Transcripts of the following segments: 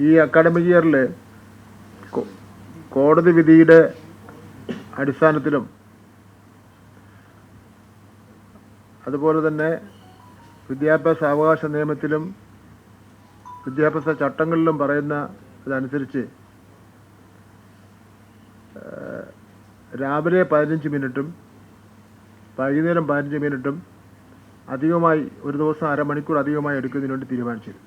ഈ അക്കാഡമിക് ഇയറിൽ കോടതി വിധിയുടെ അടിസ്ഥാനത്തിലും അതുപോലെ തന്നെ വിദ്യാഭ്യാസ അവകാശ നിയമത്തിലും വിദ്യാഭ്യാസ ചട്ടങ്ങളിലും പറയുന്ന ഇതനുസരിച്ച് രാവിലെ 15 മിനിറ്റും വൈകുന്നേരം 15 മിനിറ്റും അധികമായി ഒരു ദിവസം അരമണിക്കൂർ അധികമായി എടുക്കുന്നതിന് വേണ്ടി തീരുമാനിച്ചിരുന്നു.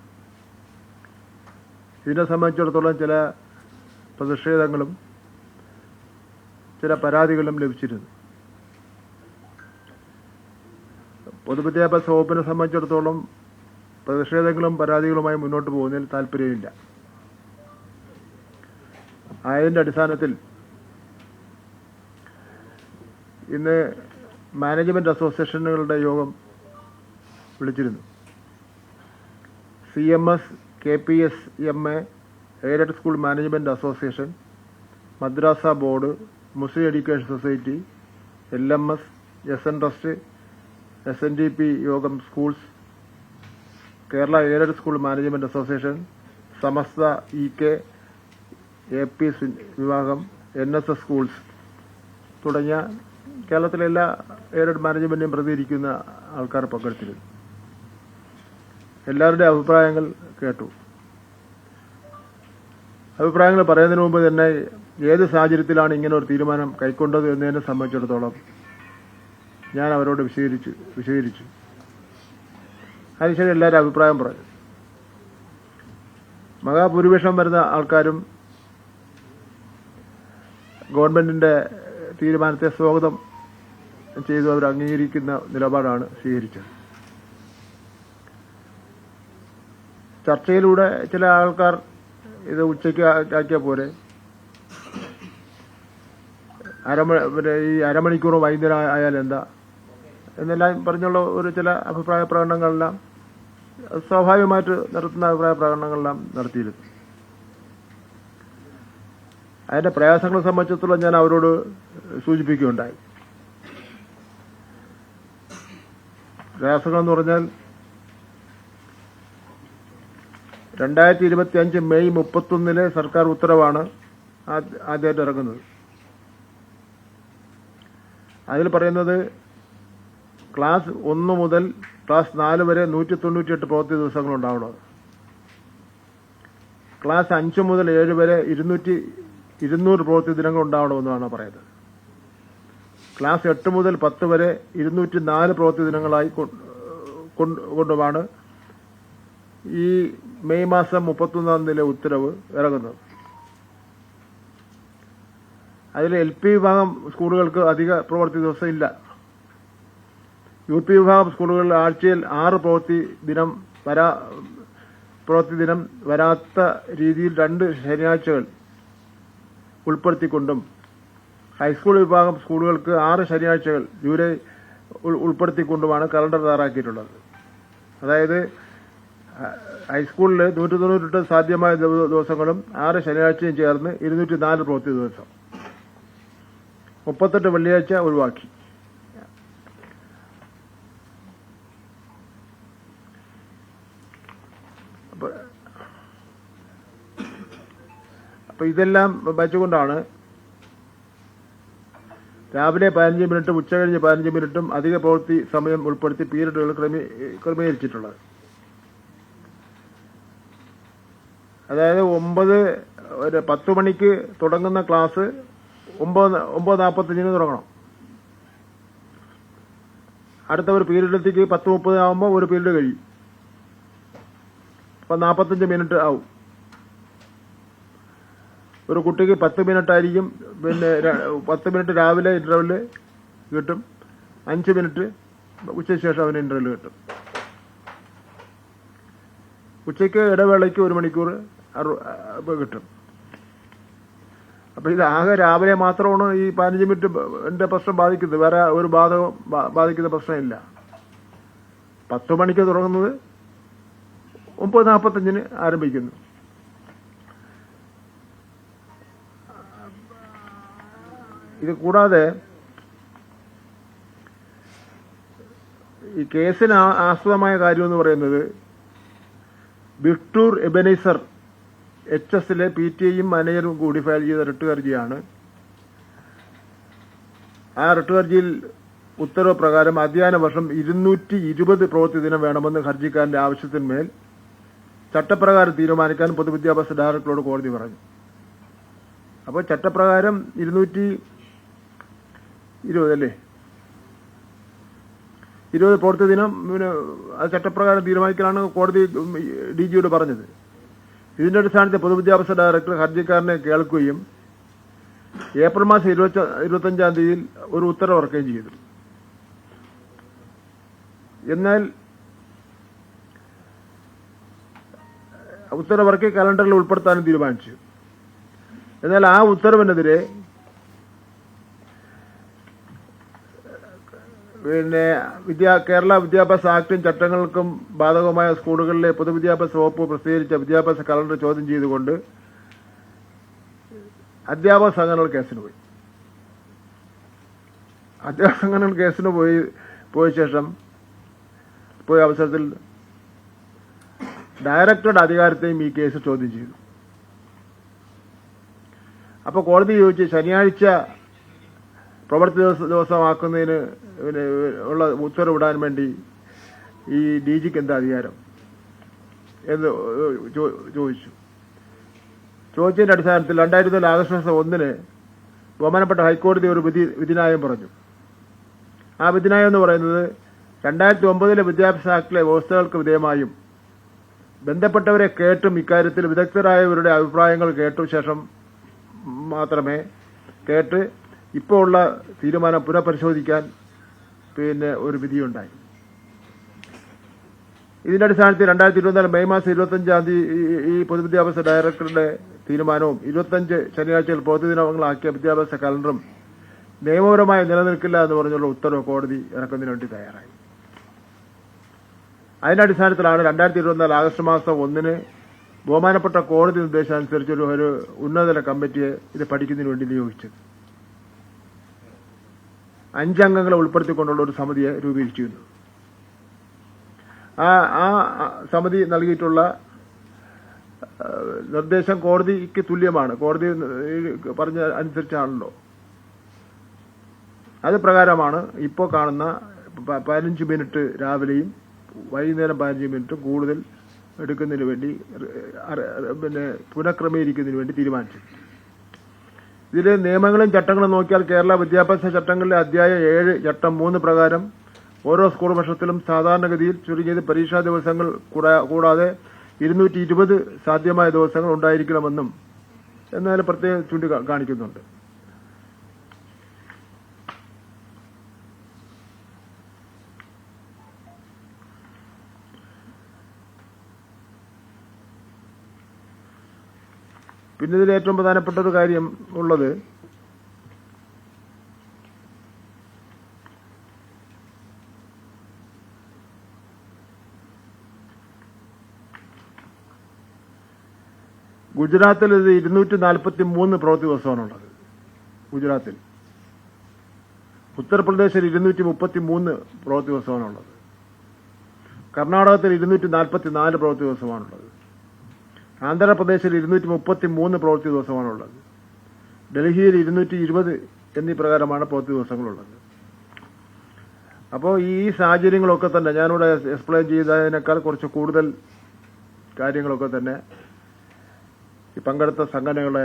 ഇതിനെ സംബന്ധിച്ചിടത്തോളം ചില പ്രതിഷേധങ്ങളും ചില പരാതികളും ലഭിച്ചിരുന്നു. പൊതുവിദ്യാഭ്യാസ വകുപ്പിനെ സംബന്ധിച്ചിടത്തോളം പ്രതിഷേധങ്ങളും പരാതികളുമായി മുന്നോട്ട് പോകുന്നതിൽ താല്പര്യമില്ല. അതിൻ്റെ അടിസ്ഥാനത്തിൽ ഇന്ന് മാനേജ്മെൻറ്റ് അസോസിയേഷനുകളുടെ യോഗം വിളിച്ചിരുന്നു. CMS, KPSMA, aided school management association, Madrasa board, Muslim education society, LMS, SN trust, SNDP Yogam schools, Kerala aided school management association, Samastha EK, AP വിഭാഗം, NSS സ്കൂൾസ് തുടങ്ങിയ കേരളത്തിലെ എല്ലാ എയ്ഡഡ് മാനേജ്മെൻറ്റിനും പ്രതികരിക്കുന്ന ആൾക്കാർ പങ്കെടുത്തിരുന്നു. എല്ലാവരുടെയും അഭിപ്രായങ്ങൾ കേട്ടു. അഭിപ്രായങ്ങൾ പറയുന്നതിന് മുമ്പ് തന്നെ ഏത് സാഹചര്യത്തിലാണ് ഇങ്ങനെ ഒരു തീരുമാനം കൈക്കൊണ്ടത് എന്നതിനെ സംബന്ധിച്ചിടത്തോളം ഞാൻ അവരോട് വിശദീകരിച്ചു. അതിനുശേഷം എല്ലാവരും അഭിപ്രായം പറഞ്ഞു. മഹാഭൂരിപക്ഷം വരുന്ന ആൾക്കാരും ഗവൺമെന്റിന്റെ തീരുമാനത്തെ സ്വാഗതം ചെയ്തു അവർ അംഗീകരിക്കുന്ന നിലപാടാണ് സ്വീകരിച്ചത്. ചർച്ചയിലൂടെ ചില ആൾക്കാർ ഇത് ഉച്ചയ്ക്ക് ആക്കിയ പോലെ ഈ അരമണിക്കൂർ വൈകുന്നേരം ആയാൽ എന്താ എന്നെല്ലാം പറഞ്ഞുള്ള ഒരു ചില അഭിപ്രായ പ്രകടനങ്ങളെല്ലാം സ്വാഭാവികമായിട്ട് നടത്തുന്ന അഭിപ്രായ പ്രകടനങ്ങളെല്ലാം നടത്തിയിരുന്നു. അതിന്റെ പ്രയാസങ്ങളെ സംബന്ധിച്ചിടത്തോളം ഞാൻ അവരോട് സൂചിപ്പിക്കുകയുണ്ടായി. പ്രയാസങ്ങളെന്ന് പറഞ്ഞാൽ 2025 മെയ് 31 സർക്കാർ ഉത്തരവാണ് ആദ്യമായിട്ട് ഇറങ്ങുന്നത്. അതിൽ പറയുന്നത് ക്ലാസ് 1 മുതൽ ക്ലാസ് 4 വരെ 198 പ്രവൃത്തി ദിവസങ്ങളുണ്ടാവണം. ക്ലാസ് 5 മുതൽ 7 വരെ 200 പ്രവൃത്തി ദിനങ്ങൾ ഉണ്ടാവണമെന്നാണ് പറയുന്നത്. ക്ലാസ് 8 മുതൽ 10 വരെ 204 പ്രവൃത്തി ദിനങ്ങളായി കൊണ്ടുമാണ് ഈ മെയ് മാസം 31 ഉത്തരവ് ഇറങ്ങുന്നത്. അതിൽ LP വിഭാഗം സ്കൂളുകൾക്ക് അധിക പ്രവൃത്തി ദിവസം ഇല്ല. UP വിഭാഗം സ്കൂളുകളിൽ ആഴ്ചയിൽ 6 പ്രവൃത്തി ദിനം വരാത്ത രീതിയിൽ 2 ശനിയാഴ്ചകൾ ഉൾപ്പെടുത്തിക്കൊണ്ടും ഹൈസ്കൂൾ വിഭാഗം സ്കൂളുകൾക്ക് 6 ശനിയാഴ്ചകൾ ജൂലൈ ഉൾപ്പെടുത്തിക്കൊണ്ടുമാണ് കലണ്ടർ തയ്യാറാക്കിയിട്ടുള്ളത്. അതായത് ഹൈസ്കൂളിൽ 198 സാധ്യമായ ദിവസങ്ങളും 6 ശനിയാഴ്ചയും ചേർന്ന് 204 പ്രവൃത്തി ദിവസം, 38 വെള്ളിയാഴ്ച ഒഴിവാക്കി. അപ്പൊ ഇതെല്ലാം വെച്ചുകൊണ്ടാണ് രാവിലെ 15 മിനിറ്റും ഉച്ചകഴിഞ്ഞ് 15 മിനിറ്റും അധിക പ്രവൃത്തി സമയം ഉൾപ്പെടുത്തി പീരീഡുകൾ ക്രമീകരിച്ചിട്ടുള്ളത്. അതായത് 10 മണിക്ക് തുടങ്ങുന്ന ക്ലാസ് 9:45 തുടങ്ങണം. അടുത്ത ഒരു പീരീഡിലേക്ക് 10:30 ആകുമ്പോൾ ഒരു പീരീഡ് കഴിയും. അപ്പൊ 45 മിനിറ്റ് ആവും. ഒരു കുട്ടിക്ക് 10 മിനിറ്റ് ആയിരിക്കും. പിന്നെ 10 മിനിറ്റ് രാവിലെ ഇന്റർവെല് കിട്ടും, 5 മിനിറ്റ് ഉച്ചയ്ക്ക് ശേഷം അവന് ഇന്റർവെല് കിട്ടും. ഉച്ചയ്ക്ക് ഇടവേളയ്ക്ക് 1 മണിക്കൂർ കിട്ടും. അപ്പൊ ഇത് ആകെ രാവിലെ മാത്രമാണ് ഈ 15 മിനിറ്റ് പ്രശ്നം ബാധിക്കുന്നത്. വേറെ ഒരു ബാധിക്കുന്ന പ്രശ്നമില്ല. 10 മണിക്ക് തുടങ്ങുന്നത് 9:45 ആരംഭിക്കുന്നു. ഇത് കൂടാതെ ഈ കേസിന് ആസ്പദമായ കാര്യം എന്ന് പറയുന്നത് വിക്ടൂർ എബനൈസർ HS PTAയും മാനേജറും കൂടി ഫയൽ ചെയ്ത റിട്ട് ഹർജിയാണ്. ആ റിട്ട് ഹർജിയിൽ ഉത്തരവ് പ്രകാരം അധ്യയന വർഷം 220 പ്രവൃത്തി ദിനം വേണമെന്ന് ഹർജിക്കാരന്റെ ആവശ്യത്തിന്മേൽ ചട്ടപ്രകാരം തീരുമാനിക്കാൻ പൊതുവിദ്യാഭ്യാസ ഡയറക്ടറോട് കോടതി പറഞ്ഞു. അപ്പോൾ ചട്ടപ്രകാരം 220 അല്ലേ, 20 പ്രവൃത്തി ദിനം അത് ചട്ടപ്രകാരം തീരുമാനിക്കലാണ് കോടതി DGയോട് പറഞ്ഞത്. ഇതിന്റെ അടിസ്ഥാനത്തിൽ പൊതുവിദ്യാഭ്യാസ ഡയറക്ടർ ഹർജിക്കാരനെ കേൾക്കുകയും ഏപ്രിൽ മാസം 25-ാം തീയതിയിൽ ഒരു ഉത്തരവ് ഇറക്കുകയും ചെയ്തു. എന്നാൽ ഉത്തരവിറക്കി കലണ്ടറിൽ ഉൾപ്പെടുത്താനും തീരുമാനിച്ചു. എന്നാൽ ആ ഉത്തരവിനെതിരെ കേരള വിദ്യാഭ്യാസ ആക്ടും ചട്ടങ്ങൾക്കും ബാധകമായ സ്കൂളുകളിലെ പൊതുവിദ്യാഭ്യാസ വകുപ്പ് പ്രസിദ്ധീകരിച്ച വിദ്യാഭ്യാസ കലണ്ടർ ചോദ്യം ചെയ്തുകൊണ്ട് അധ്യാപക സംഘടനകൾ കേസിന് പോയി. അധ്യാപക സംഘടനകൾ കേസിന് പോയ ശേഷം പോയ അവസരത്തിൽ ഡയറക്ടറുടെ അധികാരത്തെയും ഈ കേസ് ചോദ്യം ചെയ്തു. അപ്പോൾ കോടതി ചോദിച്ചു, ശനിയാഴ്ച പ്രവൃത്തി ദിവസമാക്കുന്നതിന് ഉള്ള ഉത്തരവിടാൻ വേണ്ടി ഈ DGക്ക് എന്താ അധികാരം എന്ന് ചോദിച്ചതിന്റെ അടിസ്ഥാനത്തിൽ 2004 ആഗസ്റ്റ് മാസം 1 ബഹുമാനപ്പെട്ട ഹൈക്കോടതി ഒരു വിധിന്യായം പറഞ്ഞു. ആ വിധിന്യായം എന്ന് പറയുന്നത് 2009 വിദ്യാഭ്യാസ ആക്ടിലെ വ്യവസ്ഥകൾക്ക് വിധേയമായും ബന്ധപ്പെട്ടവരെ കേട്ടും ഇക്കാര്യത്തിൽ വിദഗ്ധരായവരുടെ അഭിപ്രായങ്ങൾ കേട്ട ശേഷം മാത്രമേ കേട്ട് ഇപ്പോൾ ഉള്ള തീരുമാനം പുനഃപരിശോധിക്കാൻ ഒരു വിധിയുണ്ടായി. ഇതിന്റെ അടിസ്ഥാനത്തിൽ 2024 മെയ് മാസം 25-ാം തീയതി ഈ പൊതുവിദ്യാഭ്യാസ ഡയറക്ടറുടെ തീരുമാനവും 25 ശനിയാഴ്ചയിൽ പ്രതിദിനങ്ങളാക്കിയ വിദ്യാഭ്യാസ കലണ്ടറും നിയമപരമായി നിലനിൽക്കില്ല എന്ന് പറഞ്ഞുള്ള ഉത്തരവ് കോടതി ഇറക്കുന്നതിന് വേണ്ടി തയ്യാറായി. അതിന്റെ അടിസ്ഥാനത്തിലാണ് 2024 ആഗസ്റ്റ് മാസം 1 ബഹുമാനപ്പെട്ട കോടതി നിർദ്ദേശമനുസരിച്ച് ഒരു ഉന്നതതല കമ്മിറ്റിയെ ഇത് പഠിക്കുന്നതിന് വേണ്ടി നിയോഗിച്ചത്. 5 അംഗങ്ങളെ ഉൾപ്പെടുത്തിക്കൊണ്ടുള്ള ഒരു സമിതിയെ രൂപീകരിച്ചിരുന്നു. ആ സമിതി നൽകിയിട്ടുള്ള നിർദ്ദേശം കോടതിക്ക് തുല്യമാണ്. കോടതി പറഞ്ഞ അനുസരിച്ചാണല്ലോ. അത് പ്രകാരമാണ് ഇപ്പോൾ കാണുന്ന 15 മിനിറ്റ് രാവിലെയും വൈകുന്നേരം 15 മിനിറ്റും കൂടുതൽ എടുക്കുന്നതിന് വേണ്ടി പുനഃക്രമീകരിക്കുന്നതിന് വേണ്ടി തീരുമാനിച്ചു. ഇതിൽ നിയമങ്ങളും ചട്ടങ്ങളും നോക്കിയാൽ കേരള വിദ്യാഭ്യാസ ചട്ടങ്ങളിലെ അധ്യായം 7 ചട്ടം 3 പ്രകാരം ഓരോ സ്കൂൾ വർഷത്തിലും സാധാരണഗതിയിൽ ചുരുങ്ങിയത് പരീക്ഷാ ദിവസങ്ങൾ കൂടാതെ 220 സാധ്യമായ ദിവസങ്ങൾ ഉണ്ടായിരിക്കണമെന്നും എന്നാൽ പ്രത്യേകം ചൂണ്ടിക്കാണിക്കുന്നുണ്ട്. പിന്നെ ഇതിൽ ഏറ്റവും പ്രധാനപ്പെട്ട ഒരു കാര്യം ഉള്ളത് ഗുജറാത്തിൽ ഇത് 243 പ്രവൃത്തി ദിവസമാണുള്ളത്. ഗുജറാത്തിൽ. ഉത്തർപ്രദേശിൽ 233 പ്രവൃത്തി ദിവസമാണുള്ളത്. കർണാടകത്തിൽ 244 പ്രവൃത്തി ദിവസമാണുള്ളത്. ആന്ധ്രാപ്രദേശിൽ 233 പ്രവൃത്തി ദിവസമാണുള്ളത്. ഡൽഹിയിൽ 220 എന്നീ പ്രകാരമാണ് പ്രവൃത്തി ദിവസങ്ങളുള്ളത്. അപ്പോൾ ഈ സാഹചര്യങ്ങളൊക്കെ തന്നെ ഞാനിവിടെ എക്സ്പ്ലെയിൻ ചെയ്തതിനേക്കാൾ കുറച്ച് കൂടുതൽ കാര്യങ്ങളൊക്കെ തന്നെ ഈ പങ്കെടുത്ത സംഘടനകളെ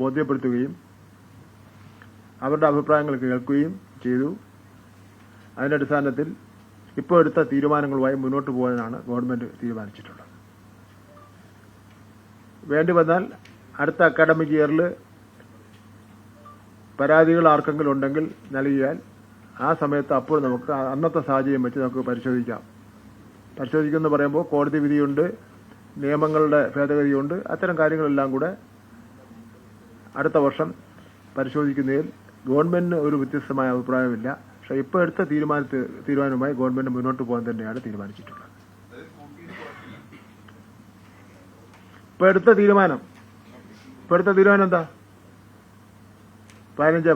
ബോധ്യപ്പെടുത്തുകയും അവരുടെ അഭിപ്രായങ്ങൾ കേൾക്കുകയും ചെയ്തു. അതിന്റെ അടിസ്ഥാനത്തിൽ ഇപ്പോൾ എടുത്ത തീരുമാനങ്ങളുമായി മുന്നോട്ട് പോകാനാണ് ഗവൺമെന്റ് തീരുമാനിച്ചിട്ടുള്ളത്. വേണ്ടി വന്നാൽ അടുത്ത അക്കാഡമിക് ഇയറിൽ പരാതികൾ ആർക്കെങ്കിലും ഉണ്ടെങ്കിൽ നൽകിയാൽ ആ സമയത്ത് അപ്പോൾ നമുക്ക് അന്നത്തെ സാഹചര്യം വെച്ച് നമുക്ക് പരിശോധിക്കാം. പരിശോധിക്കുമെന്ന് പറയുമ്പോൾ കോടതി വിധിയുണ്ട്, നിയമങ്ങളുടെ ഭേദഗതിയുണ്ട്. അത്തരം കാര്യങ്ങളെല്ലാം കൂടെ അടുത്ത വർഷം പരിശോധിക്കുന്നതിൽ ഗവൺമെന്റിന് ഒരു വ്യത്യസ്തമായ അഭിപ്രായമില്ല. പക്ഷെ ഇപ്പോൾ എടുത്ത തീരുമാനവുമായി ഗവൺമെന്റ് മുന്നോട്ട് പോകാൻ തന്നെയാണ് തീരുമാനിച്ചിട്ടുള്ളത്. ഇപ്പൊ എടുത്ത തീരുമാനം എന്താ? 15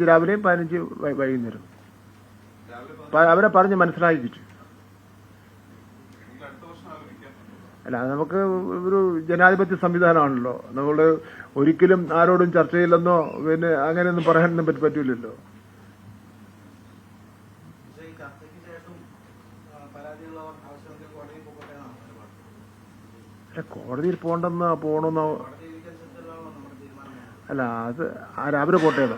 രാവിലെയും 15 വൈകുന്നേരം അവരെ പറഞ്ഞ് മനസ്സിലാക്കിച്ചു. അല്ല, നമുക്ക് ഒരു ജനാധിപത്യ സംവിധാനമാണല്ലോ. നമ്മൾ ഒരിക്കലും ആരോടും ചർച്ച ചെയ്യില്ലെന്നോ പിന്നെ അങ്ങനെയൊന്നും പറയാനൊന്നും പറ്റൂലല്ലോ. കോടതിയിൽ പോകണമെന്നോ അല്ല, അത് അവര് പോട്ടേതോ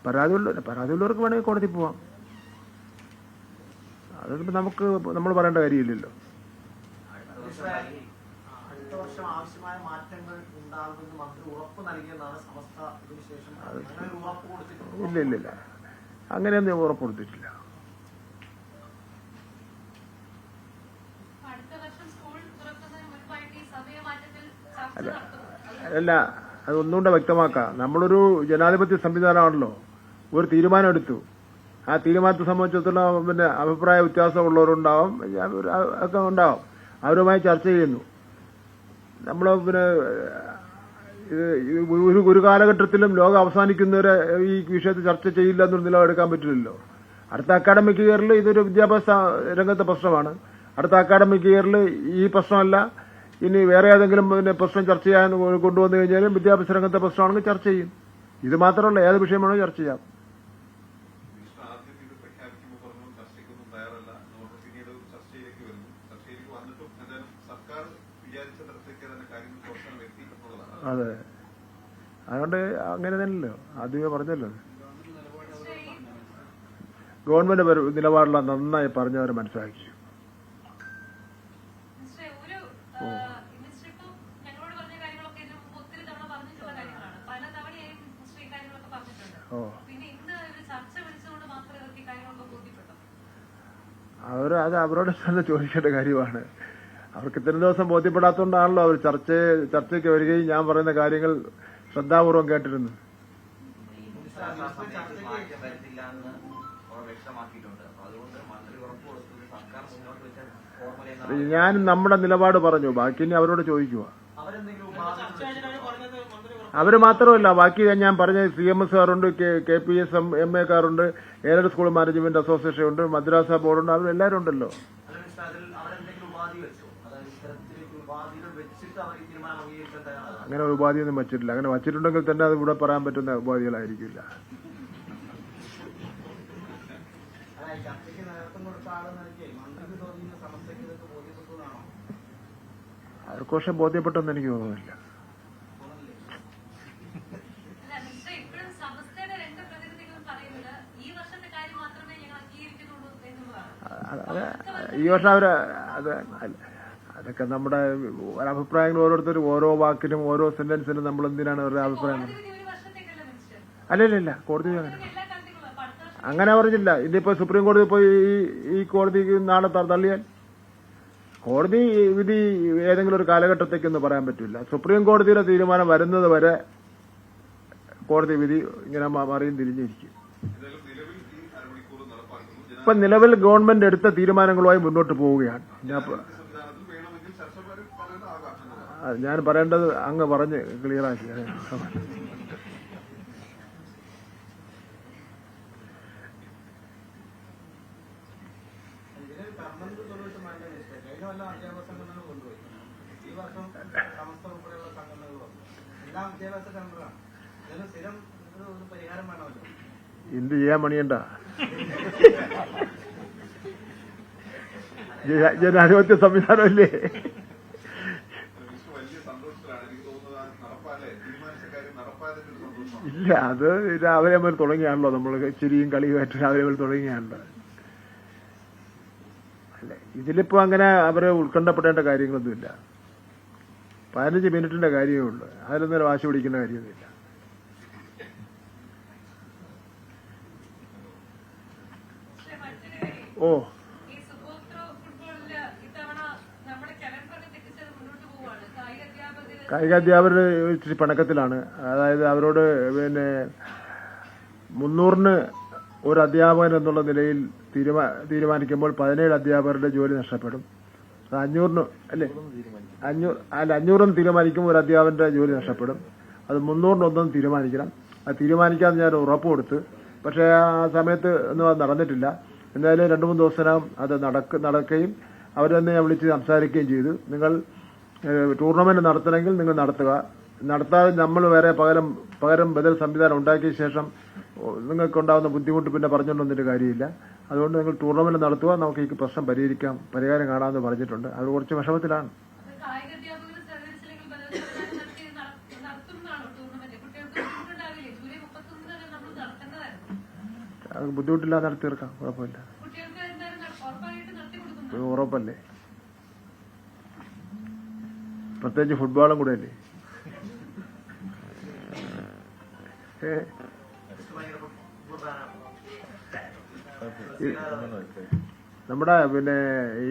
പരാതിയുള്ളവർക്ക് വേണമെങ്കിൽ കോടതി പോവാം. അതൊന്നും നമ്മൾ പറയേണ്ട കാര്യമില്ലല്ലോ. ഇല്ല, അങ്ങനെയൊന്നും ഉറപ്പ് കൊടുത്തിട്ടില്ല. അല്ല, അതൊന്നുകൂടെ വ്യക്തമാക്കാം. നമ്മളൊരു ജനാധിപത്യ സംവിധാനമാണല്ലോ. ഒരു തീരുമാനം എടുത്തു. ആ തീരുമാനത്തെ സംബന്ധിച്ചിടത്തോളം പിന്നെ അഭിപ്രായ വ്യത്യാസമുള്ളവരുണ്ടാവും, ഒക്കെ ഉണ്ടാവും. അവരുമായി ചർച്ച ചെയ്യുന്നു. നമ്മൾ പിന്നെ ഒരു കാലഘട്ടത്തിലും ലോകം അവസാനിക്കുന്നവരെ ഈ വിഷയത്തിൽ ചർച്ച ചെയ്യില്ല എന്നൊരു നിലപാടെടുക്കാൻ പറ്റില്ലല്ലോ. അടുത്ത അക്കാഡമിക് ഇയറിൽ ഇതൊരു വിദ്യാഭ്യാസ രംഗത്തെ പ്രശ്നമാണ്. അടുത്ത അക്കാഡമിക് ഇയറിൽ ഈ പ്രശ്നമല്ല, ഇനി വേറെ ഏതെങ്കിലും പിന്നെ പ്രശ്നം ചർച്ച ചെയ്യാൻ കൊണ്ടുവന്നു കഴിഞ്ഞാലും വിദ്യാഭ്യാസ രംഗത്തെ പ്രശ്നമാണെങ്കിൽ ചർച്ച ചെയ്യും. ഇത് മാത്രമല്ല, ഏത് വിഷയം വേണോ ചർച്ച ചെയ്യാം. അതെ, അതുകൊണ്ട് അങ്ങനെ തന്നെയല്ലോ ആദ്യമേ പറഞ്ഞല്ലോ. ഗവൺമെന്റ് നിലപാടുള്ള നന്നായി പറഞ്ഞവരെ മനസ്സിലാക്കി. അത് അവരോട് തന്നെ ചോദിക്കേണ്ട കാര്യമാണ്. അവർക്ക് ഇത്രയും ദിവസം ബോധ്യപ്പെടാത്തതുകൊണ്ടാണല്ലോ അവർ ചർച്ചയ്ക്ക് വരികയും ഞാൻ പറയുന്ന കാര്യങ്ങൾ ശ്രദ്ധാപൂർവം കേട്ടിരുന്നു. ഞാൻ നമ്മുടെ നിലപാട് പറഞ്ഞു, ബാക്കി ഇനി അവരോട് ചോദിക്കുക. അവര് മാത്രമല്ല, ബാക്കി ഞാൻ പറഞ്ഞ CMS കാരുണ്ട്, KPS MA കാരുണ്ട്, എയ്ഡഡ് സ്കൂൾ മാനേജ്മെന്റ് അസോസിയേഷൻ ഉണ്ട്, മദ്രാസ ബോർഡുണ്ട്, അവരെല്ലാവരും ഉണ്ടല്ലോ. അങ്ങനെ ഒരു ഉപാധിയൊന്നും വച്ചിട്ടില്ല. അങ്ങനെ വച്ചിട്ടുണ്ടെങ്കിൽ തന്നെ അത് ഇവിടെ പറയാൻ പറ്റുന്ന ഉപാധികളായിരിക്കില്ല. അവർക്ക് പക്ഷെ ബോധ്യപ്പെട്ടെന്ന് എനിക്ക് തോന്നുന്നില്ല. ഈ വർഷം അതൊക്കെ നമ്മുടെ അഭിപ്രായങ്ങൾ ഓരോരുത്തരും ഓരോ വാക്കിനും ഓരോ സെന്റൻസിനും നമ്മൾ എന്തിനാണ് അവരുടെ അഭിപ്രായം? അല്ലല്ല, കോടതി അങ്ങനെ പറഞ്ഞില്ല. ഇനിയിപ്പോ സുപ്രീം കോടതി പോയി ഈ കോടതിക്ക് നാളെ തള്ളിയാൽ കോടതി വിധി ഏതെങ്കിലും ഒരു കാലഘട്ടത്തേക്കൊന്നും പറയാൻ പറ്റില്ല. സുപ്രീം കോടതിയുടെ തീരുമാനം വരുന്നത് വരെ കോടതി വിധി ഇങ്ങനെ മറിയും തിരിഞ്ഞിരിക്കും. ഇപ്പൊ നിലവിൽ ഗവൺമെന്റ് എടുത്ത തീരുമാനങ്ങളുമായി മുന്നോട്ട് പോവുകയാണ്. ഞാൻ പറയേണ്ടത് അങ്ങ് പറഞ്ഞ് ക്ലിയറാക്കി. എന്ത് ചെയ്യാൻ പണിയണ്ട? ജനാധിപത്യ സംവിധാനമല്ലേ? ഇല്ല, അത് രാവിലെ മുതൽ തുടങ്ങിയാണല്ലോ. നമ്മൾ ചിരിയും കളിയുമായിട്ട് രാവിലെ മുതൽ തുടങ്ങിയാണല്ലോ. അല്ല, ഇതിലിപ്പോ അങ്ങനെ അവരെ ഉത്കണ്ഠപ്പെടേണ്ട കാര്യങ്ങളൊന്നുമില്ല. 15 മിനിറ്റിന്റെ കാര്യമേ ഉള്ളൂ. അതിലൊന്നും വാശി പിടിക്കേണ്ട കാര്യമൊന്നുമില്ല. ഓ, കായികാധ്യാപകർ ഇച്ചിരി പണക്കത്തിലാണ്. അതായത് അവരോട് പിന്നെ 300-ന് ഒരു അധ്യാപകൻ എന്നുള്ള നിലയിൽ തീരുമാനിക്കുമ്പോൾ 17 അധ്യാപകരുടെ ജോലി നഷ്ടപ്പെടും. 500-ന് അല്ലേ 500-ന് തീരുമാനിക്കുമ്പോൾ ഒരു അധ്യാപകന്റെ ജോലി നഷ്ടപ്പെടും. അത് 300-നൊന്നും തീരുമാനിക്കണം. അത് തീരുമാനിക്കാതെ ഞാൻ ഉറപ്പ് കൊടുത്ത്, പക്ഷേ ആ സമയത്ത് ഒന്നും അത് നടന്നിട്ടില്ല. എന്തായാലും 2-3 ദിവസത്തിനകം അത് നടക്കുകയും അവർ തന്നെ ഞാൻ വിളിച്ച് സംസാരിക്കുകയും ചെയ്തു. നിങ്ങൾ ടൂർണമെന്റ് നടത്തണമെങ്കിൽ നിങ്ങൾ നടത്തുക, നടത്താതെ നമ്മൾ വേറെ പകരം ബദൽ സംവിധാനം ഉണ്ടാക്കിയ ശേഷം നിങ്ങൾക്കുണ്ടാകുന്ന ബുദ്ധിമുട്ട് പിന്നെ പറഞ്ഞുകൊണ്ടൊന്നിട്ട് കാര്യമില്ല. അതുകൊണ്ട് നിങ്ങൾ ടൂർണമെന്റ് നടത്തുക, നമുക്ക് ഈ പ്രശ്നം പരിഹാരം കാണാമെന്ന് പറഞ്ഞിട്ടുണ്ട്. അത് കുറച്ച് വിഷമത്തിലാണ്. അത് ബുദ്ധിമുട്ടില്ലാതെ നടത്തി തീർക്കാം, കുഴപ്പമില്ല. ഉറപ്പല്ലേ, പ്രത്യേകിച്ച് ഫുട്ബോളും കൂടെ അല്ലേ. നമ്മുടെ പിന്നെ ഈ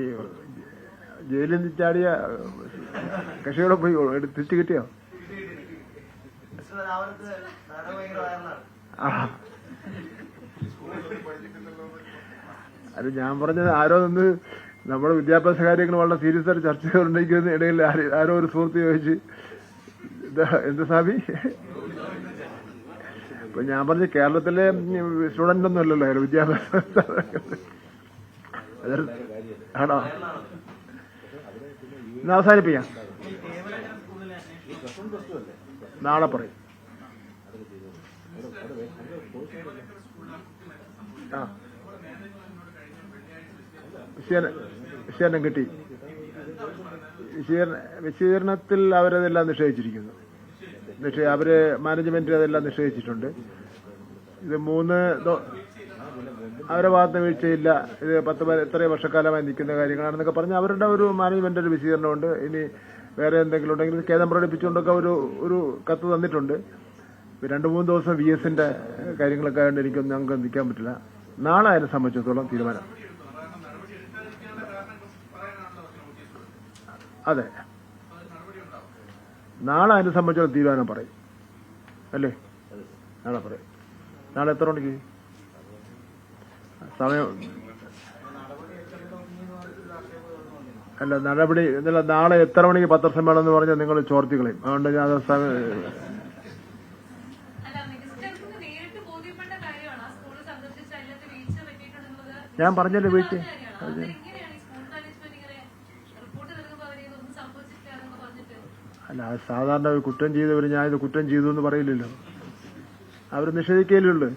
ജയിലിൽ നിന്ന് ചാടിയ കക്ഷികളെ പോയി തിരിച്ചു കിട്ടിയോ? അത് ഞാൻ പറഞ്ഞത്, ആരോ ഒന്ന് നമ്മുടെ വിദ്യാഭ്യാസ കാര്യങ്ങൾ വളരെ സീരിയസ് ആയിട്ട് ചർച്ച ചെയ്തുകൊണ്ടിരിക്കുന്ന ഇടയിൽ ആരോ ഒരു സുഹൃത്ത് ചോദിച്ച് എന്ത് സാബി, ഇപ്പൊ ഞാൻ പറഞ്ഞ കേരളത്തിലെ സ്റ്റുഡന്റ് ഒന്നും അല്ലല്ലോ വിദ്യാഭ്യാസ ആണോ? ഇന്ന് അവസാനിപ്പിക്കാം, നാളെ പറയും. ആ വിശീകരണം കിട്ടി. വിശീകരണത്തിൽ അവരതെല്ലാം നിഷേധിച്ചിരിക്കുന്നു. അവര് മാനേജ്മെന്റ് അതെല്ലാം നിഷേധിച്ചിട്ടുണ്ട്. ഇത് അവരുടെ ഭാഗത്ത് വീഴ്ചയില്ല, ഇത് എത്രയോ വർഷക്കാലമായി നിൽക്കുന്ന കാര്യങ്ങളാണെന്നൊക്കെ പറഞ്ഞ് അവരുടെ ഒരു മാനേജ്മെന്റ് ഒരു വിശദീകരണമുണ്ട്. ഇനി വേറെ എന്തെങ്കിലും ഉണ്ടെങ്കിൽ ഖേദം പ്രകടിപ്പിച്ചുകൊണ്ടൊക്കെ ഒരു കത്ത് തന്നിട്ടുണ്ട്. 2-3 ദിവസം VS-ന്റെ കാര്യങ്ങളൊക്കെ ആയതുകൊണ്ട് എനിക്കൊന്നും ഞങ്ങൾക്ക് നിൽക്കാൻ പറ്റില്ല. നാളെ അതിനെ സംബന്ധിച്ചിടത്തോളം തീരുമാനം. അതെ, നാളെ അതിനെ സംബന്ധിച്ചുള്ള തീരുമാനം പറയും അല്ലേ? നാളെ പറയും. നാളെ എത്ര മണിക്ക് സമയം? അല്ല, നടപടി എന്നല്ല, നാളെ എത്ര മണിക്ക് പത്രസമ്മേളനം എന്ന് പറഞ്ഞാൽ നിങ്ങൾ ചോർത്തിക്കളയും. അതുകൊണ്ട് ഞാൻ പറഞ്ഞല്ലോ വീഴ്ച. അല്ല, സാധാരണ ഒരു കുറ്റം ചെയ്തവർ ഞാൻ ഇത് കുറ്റം ചെയ്തു എന്ന് പറയില്ലല്ലോ, അവർ നിഷേധിക്കലുള്ളൂ.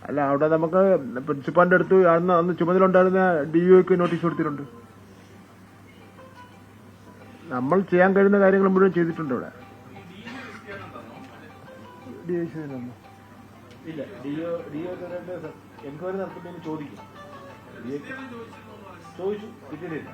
അല്ല, അവിടെ നമുക്ക് പ്രിൻസിപ്പാളിന്റെ അടുത്ത് അന്ന് ചുമതല DOക്ക് നോട്ടീസ് കൊടുത്തിട്ടുണ്ട്. നമ്മൾ ചെയ്യാൻ കഴിയുന്ന കാര്യങ്ങൾ മുഴുവൻ ചെയ്തിട്ടുണ്ട്. ഇവിടെ ഇല്ല, DO എൻക്വയറി നടത്തുമ്പോൾ ചോദിക്കും, ചോദിച്ചു കിട്ടിയില്ല.